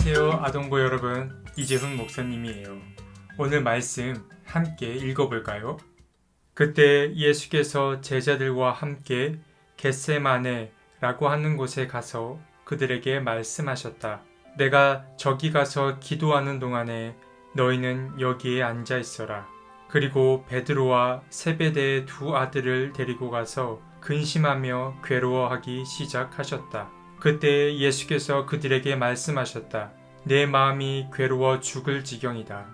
안녕하세요 아동부 여러분, 이재훈 목사님이에요. 오늘 말씀 함께 읽어볼까요? 그때 예수께서 제자들과 함께 겟세마네라고 하는 곳에 가서 그들에게 말씀하셨다. 내가 저기 가서 기도하는 동안에 너희는 여기에 앉아 있어라. 그리고 베드로와 세베대의 두 아들을 데리고 가서 근심하며 괴로워하기 시작하셨다. 그때 예수께서 그들에게 말씀하셨다. 내 마음이 괴로워 죽을 지경이다.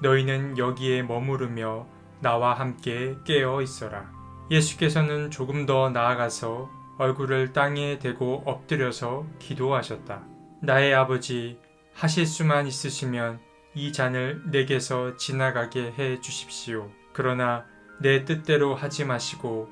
너희는 여기에 머무르며 나와 함께 깨어 있어라. 예수께서는 조금 더 나아가서 얼굴을 땅에 대고 엎드려서 기도하셨다. 나의 아버지, 하실 수만 있으시면 이 잔을 내게서 지나가게 해 주십시오. 그러나 내 뜻대로 하지 마시고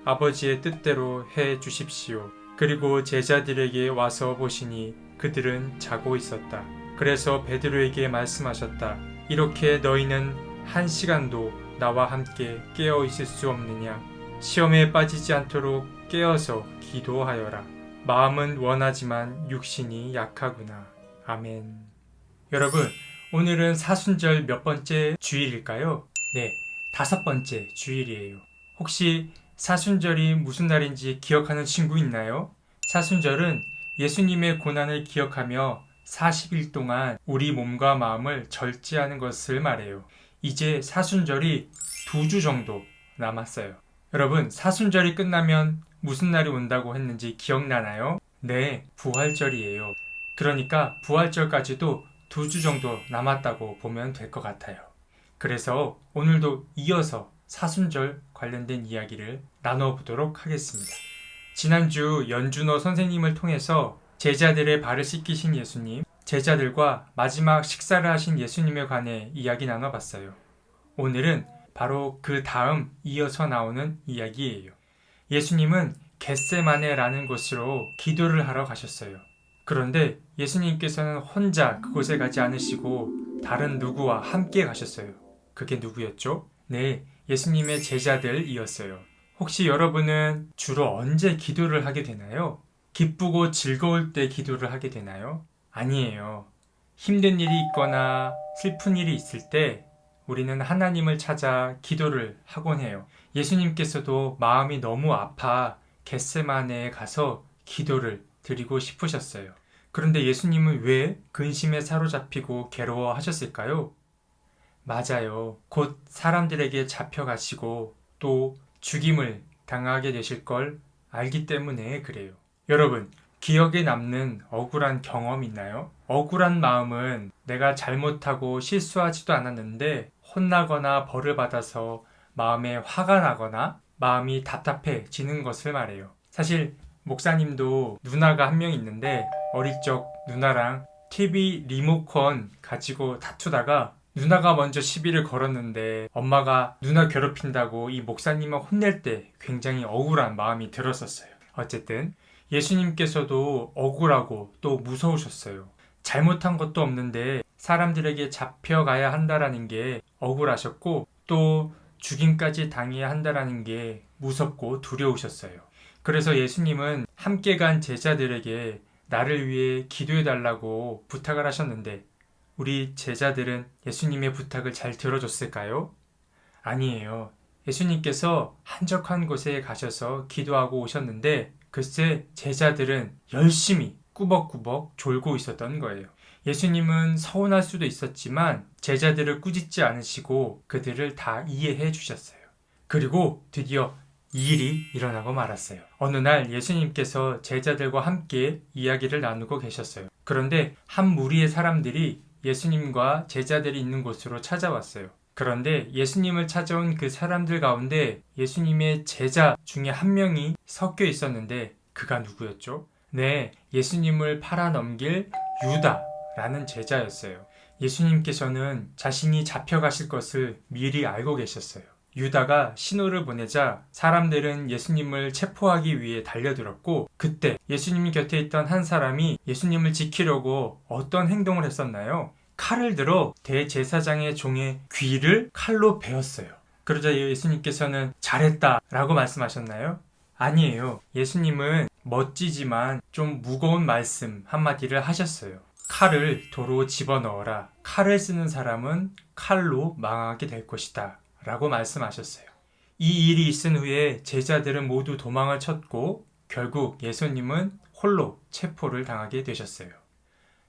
아버지의 뜻대로 해 주십시오. 그리고 제자들에게 와서 보시니 그들은 자고 있었다. 그래서 베드로에게 말씀하셨다. 이렇게 너희는 1시간도 나와 함께 깨어 있을 수 없느냐? 시험에 빠지지 않도록 깨어서 기도하여라. 마음은 원하지만 육신이 약하구나. 아멘. 여러분, 오늘은 사순절 몇 번째 주일일까요? 네, 5번째 주일이에요. 혹시 사순절이 무슨 날인지 기억하는 친구 있나요? 사순절은 예수님의 고난을 기억하며 40일 동안 우리 몸과 마음을 절제하는 것을 말해요. 이제 사순절이 2주 정도 남았어요. 여러분, 사순절이 끝나면 무슨 날이 온다고 했는지 기억나나요? 네, 부활절이에요. 그러니까 부활절까지도 2주 정도 남았다고 보면 될 것 같아요. 그래서 오늘도 이어서 사순절 관련된 이야기를 나눠보도록 하겠습니다. 지난주 연준호 선생님을 통해서 제자들의 발을 씻기신 예수님, 제자들과 마지막 식사를 하신 예수님에 관해 이야기 나눠봤어요. 오늘은 바로 그 다음 이어서 나오는 이야기예요. 예수님은 겟세마네라는 곳으로 기도를 하러 가셨어요. 그런데 예수님께서는 혼자 그곳에 가지 않으시고 다른 누구와 함께 가셨어요. 그게 누구였죠? 네, 예수님의 제자들이었어요. 혹시 여러분은 주로 언제 기도를 하게 되나요? 기쁘고 즐거울 때 기도를 하게 되나요? 아니에요. 힘든 일이 있거나 슬픈 일이 있을 때 우리는 하나님을 찾아 기도를 하곤 해요. 예수님께서도 마음이 너무 아파 겟세마네에 가서 기도를 드리고 싶으셨어요. 그런데 예수님은 왜 근심에 사로잡히고 괴로워하셨을까요? 맞아요. 곧 사람들에게 잡혀가시고 또 죽임을 당하게 되실 걸 알기 때문에 그래요. 여러분, 기억에 남는 억울한 경험 있나요? 억울한 마음은 내가 잘못하고 실수하지도 않았는데 혼나거나 벌을 받아서 마음에 화가 나거나 마음이 답답해지는 것을 말해요. 사실 목사님도 누나가 한 명 있는데 어릴 적 누나랑 TV 리모컨 가지고 다투다가 누나가 먼저 시비를 걸었는데 엄마가 누나 괴롭힌다고 이 목사님을 혼낼 때 굉장히 억울한 마음이 들었었어요. 어쨌든 예수님께서도 억울하고 또 무서우셨어요. 잘못한 것도 없는데 사람들에게 잡혀가야 한다라는 게 억울하셨고 또 죽임까지 당해야 한다라는 게 무섭고 두려우셨어요. 그래서 예수님은 함께 간 제자들에게 나를 위해 기도해달라고 부탁을 하셨는데 우리 제자들은 예수님의 부탁을 잘 들어줬을까요? 아니에요. 예수님께서 한적한 곳에 가셔서 기도하고 오셨는데 글쎄 제자들은 열심히 꾸벅꾸벅 졸고 있었던 거예요. 예수님은 서운할 수도 있었지만 제자들을 꾸짖지 않으시고 그들을 다 이해해 주셨어요. 그리고 드디어 이 일이 일어나고 말았어요. 어느 날 예수님께서 제자들과 함께 이야기를 나누고 계셨어요. 그런데 한 무리의 사람들이 예수님과 제자들이 있는 곳으로 찾아왔어요. 그런데 예수님을 찾아온 그 사람들 가운데 예수님의 제자 중에 한 명이 섞여 있었는데 그가 누구였죠? 네, 예수님을 팔아넘길 유다라는 제자였어요. 예수님께서는 자신이 잡혀가실 것을 미리 알고 계셨어요. 유다가 신호를 보내자 사람들은 예수님을 체포하기 위해 달려들었고 그때 예수님 곁에 있던 한 사람이 예수님을 지키려고 어떤 행동을 했었나요? 칼을 들어 대제사장의 종의 귀를 칼로 베었어요. 그러자 예수님께서는 잘했다 라고 말씀하셨나요? 아니에요. 예수님은 멋지지만 좀 무거운 말씀 한마디를 하셨어요. 칼을 도로 집어넣어라. 칼을 쓰는 사람은 칼로 망하게 될 것이다. 라고 말씀하셨어요. 이 일이 있은 후에 제자들은 모두 도망을 쳤고 결국 예수님은 홀로 체포를 당하게 되셨어요.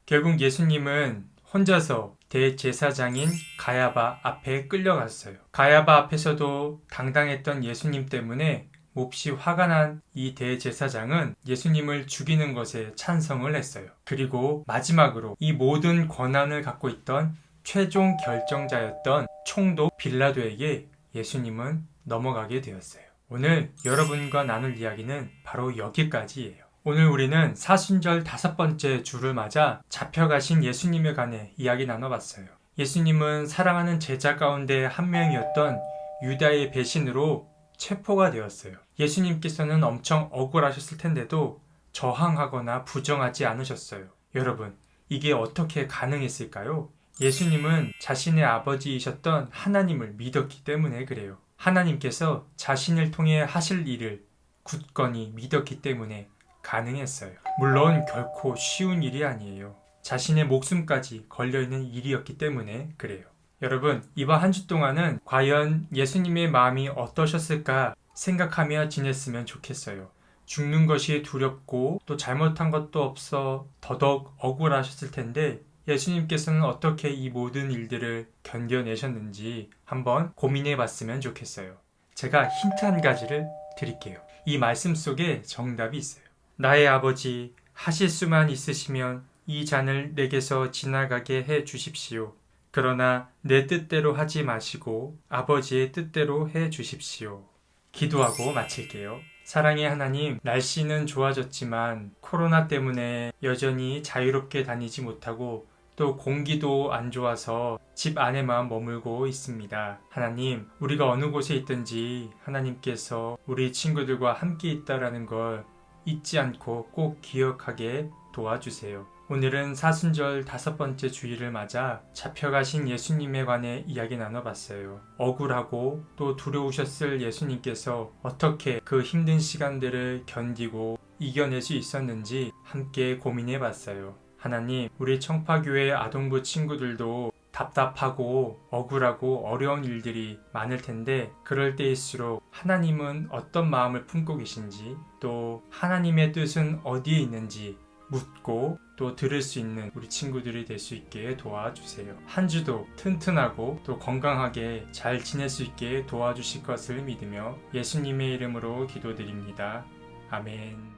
결국 예수님은 혼자서 대제사장인 가야바 앞에 끌려갔어요. 가야바 앞에서도 당당했던 예수님 때문에 몹시 화가 난 이 대제사장은 예수님을 죽이는 것에 찬성을 했어요. 그리고 마지막으로 이 모든 권한을 갖고 있던 최종 결정자였던 총독 빌라도에게 예수님은 넘어가게 되었어요. 오늘 여러분과 나눌 이야기는 바로 여기까지예요. 오늘 우리는 사순절 5번째 주를 맞아 잡혀가신 예수님에 관해 이야기 나눠봤어요. 예수님은 사랑하는 제자 가운데 한 명이었던 유다의 배신으로 체포가 되었어요. 예수님께서는 엄청 억울하셨을 텐데도 저항하거나 부정하지 않으셨어요. 여러분, 이게 어떻게 가능했을까요? 예수님은 자신의 아버지이셨던 하나님을 믿었기 때문에 그래요. 하나님께서 자신을 통해 하실 일을 굳건히 믿었기 때문에 가능했어요. 물론 결코 쉬운 일이 아니에요. 자신의 목숨까지 걸려있는 일이었기 때문에 그래요. 여러분, 이번 한 주 동안은 과연 예수님의 마음이 어떠셨을까 생각하며 지냈으면 좋겠어요. 죽는 것이 두렵고 또 잘못한 것도 없어 더더욱 억울하셨을 텐데 예수님께서는 어떻게 이 모든 일들을 견뎌내셨는지 한번 고민해 봤으면 좋겠어요. 제가 힌트 한 가지를 드릴게요. 이 말씀 속에 정답이 있어요. 나의 아버지, 하실 수만 있으시면 이 잔을 내게서 지나가게 해 주십시오. 그러나 내 뜻대로 하지 마시고 아버지의 뜻대로 해 주십시오. 기도하고 마칠게요. 사랑의 하나님, 날씨는 좋아졌지만 코로나 때문에 여전히 자유롭게 다니지 못하고 또 공기도 안 좋아서 집 안에만 머물고 있습니다. 하나님, 우리가 어느 곳에 있든지 하나님께서 우리 친구들과 함께 있다라는 걸 잊지 않고 꼭 기억하게 도와주세요. 오늘은 사순절 5번째 주일을 맞아 잡혀가신 예수님에 관해 이야기 나눠봤어요. 억울하고 또 두려우셨을 예수님께서 어떻게 그 힘든 시간들을 견디고 이겨낼 수 있었는지 함께 고민해봤어요. 하나님, 우리 청파교회 아동부 친구들도 답답하고 억울하고 어려운 일들이 많을 텐데 그럴 때일수록 하나님은 어떤 마음을 품고 계신지 또 하나님의 뜻은 어디에 있는지 묻고 또 들을 수 있는 우리 친구들이 될 수 있게 도와주세요. 한 주도 튼튼하고 또 건강하게 잘 지낼 수 있게 도와주실 것을 믿으며 예수님의 이름으로 기도드립니다. 아멘.